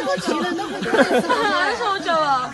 안 soğucağı.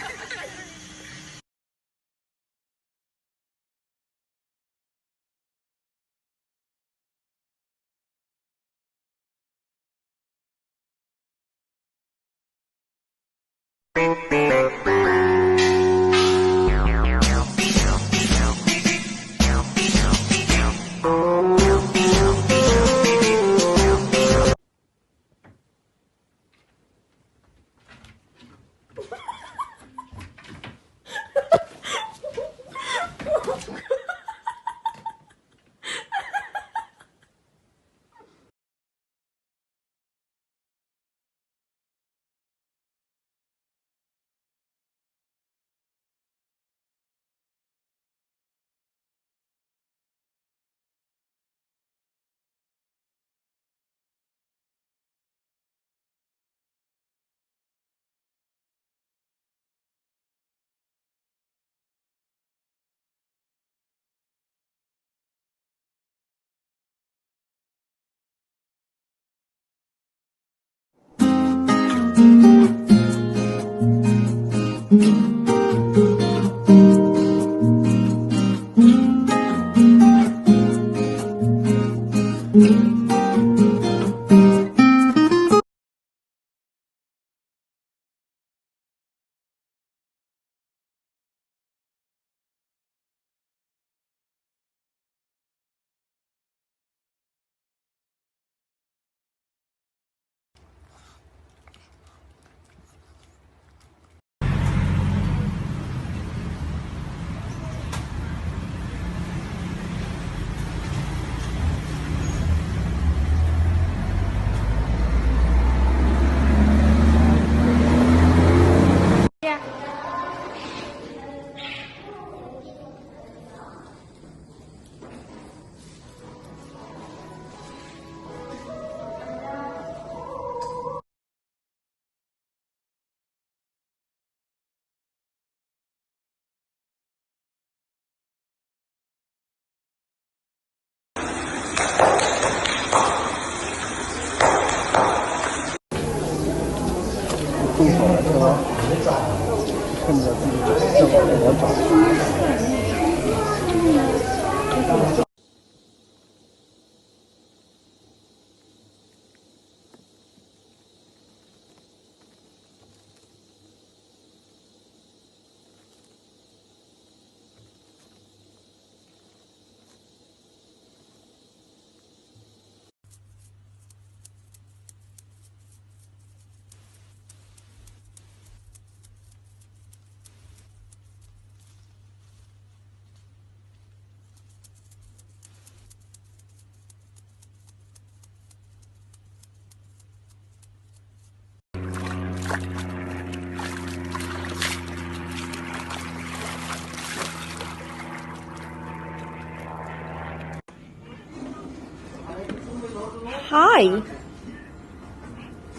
Hi.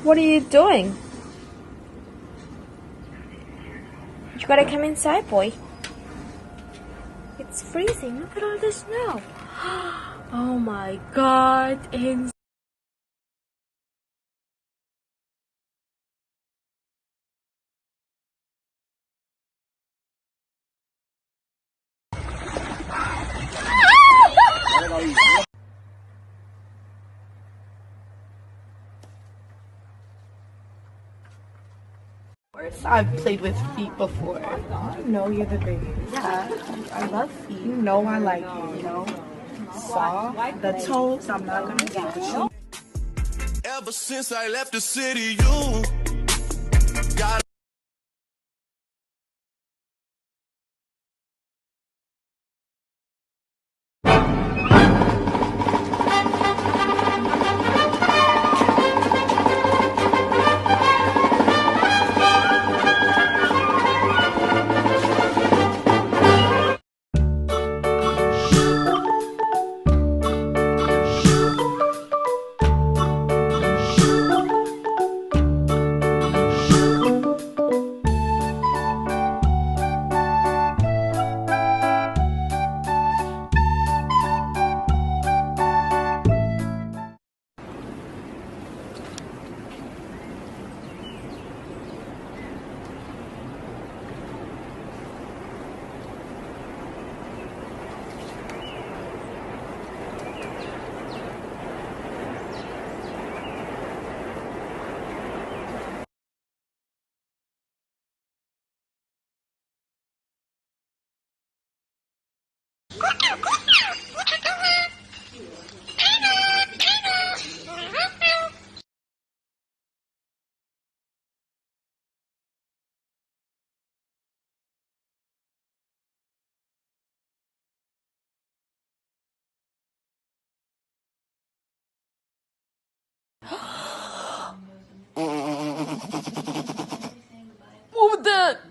What are you doing? You gotta come inside, boy. It's freezing. Look at all the snow. Oh my god. I've played with feet before. You know you're the baby. Yeah, I love feet. You know I like it, you know? Saw the toes, I'm not gonna touch you. Ever since I left the city, you got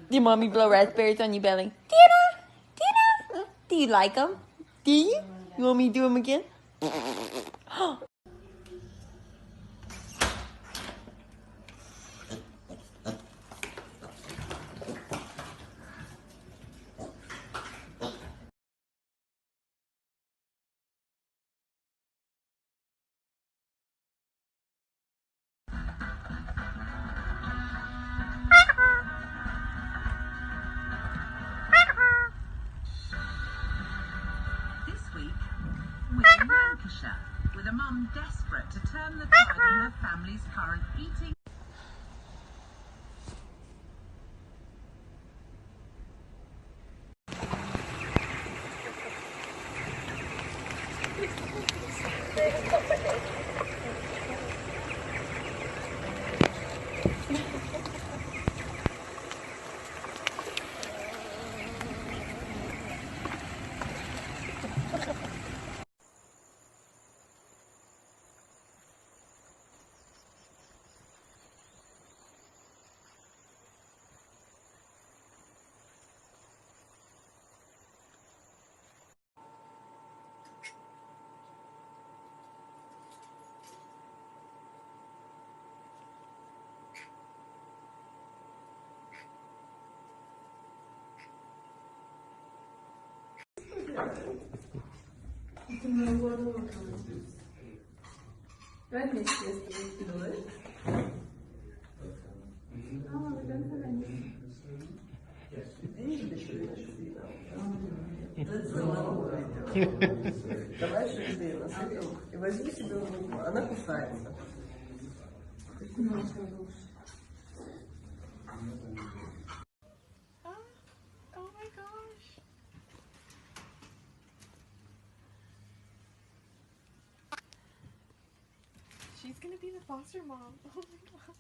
Did mommy blow raspberries on your belly? Tina? Tina? Do you like them? Do you? You want me to do them again? We're in Lancashire, with a mum desperate to turn the tide in her family's current eating. Давай что тебе насыпем и возьми себе в руку. Она кусается. Oh my gosh. She's gonna be the foster mom. Oh my god.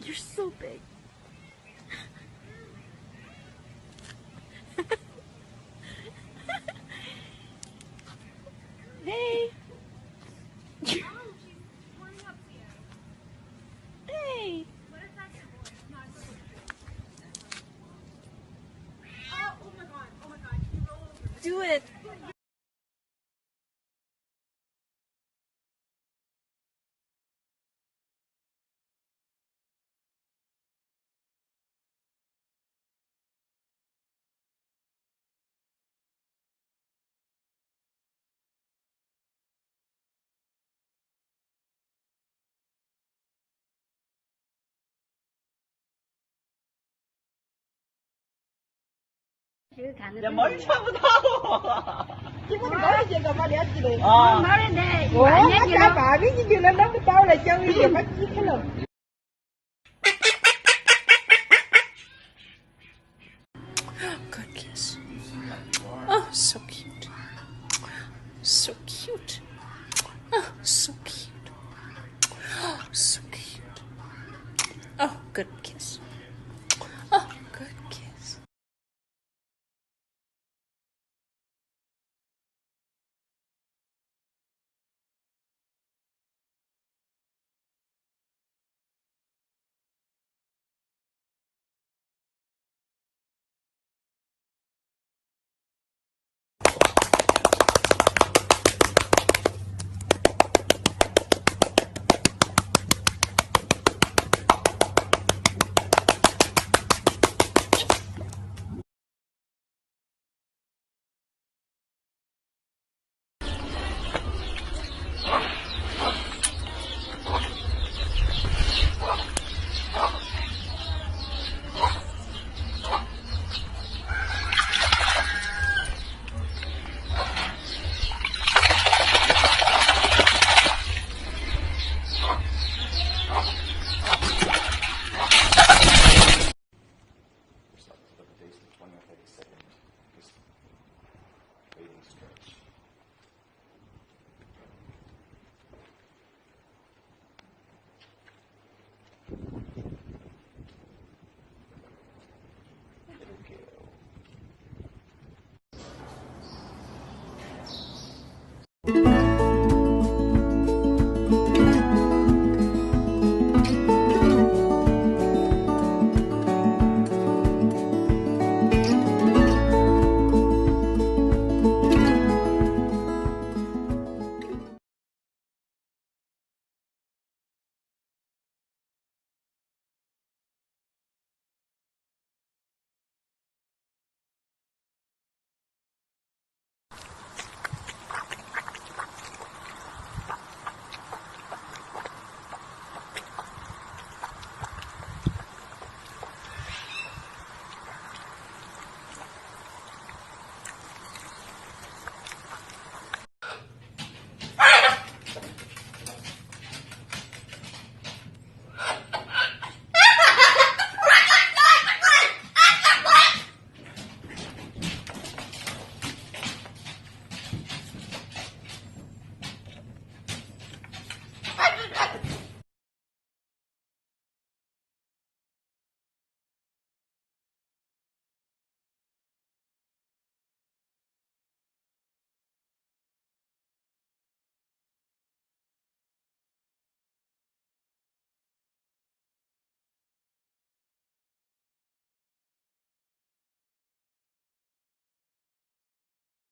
You're so big. Hey. Hey. Do it. 야 머리 차보다 기분이 머리지가 말이 안 지래 머리인데 맞다 밥이지 지금 너무 따오라 정이 맞지 헬로 Good kiss. Oh, so cute. So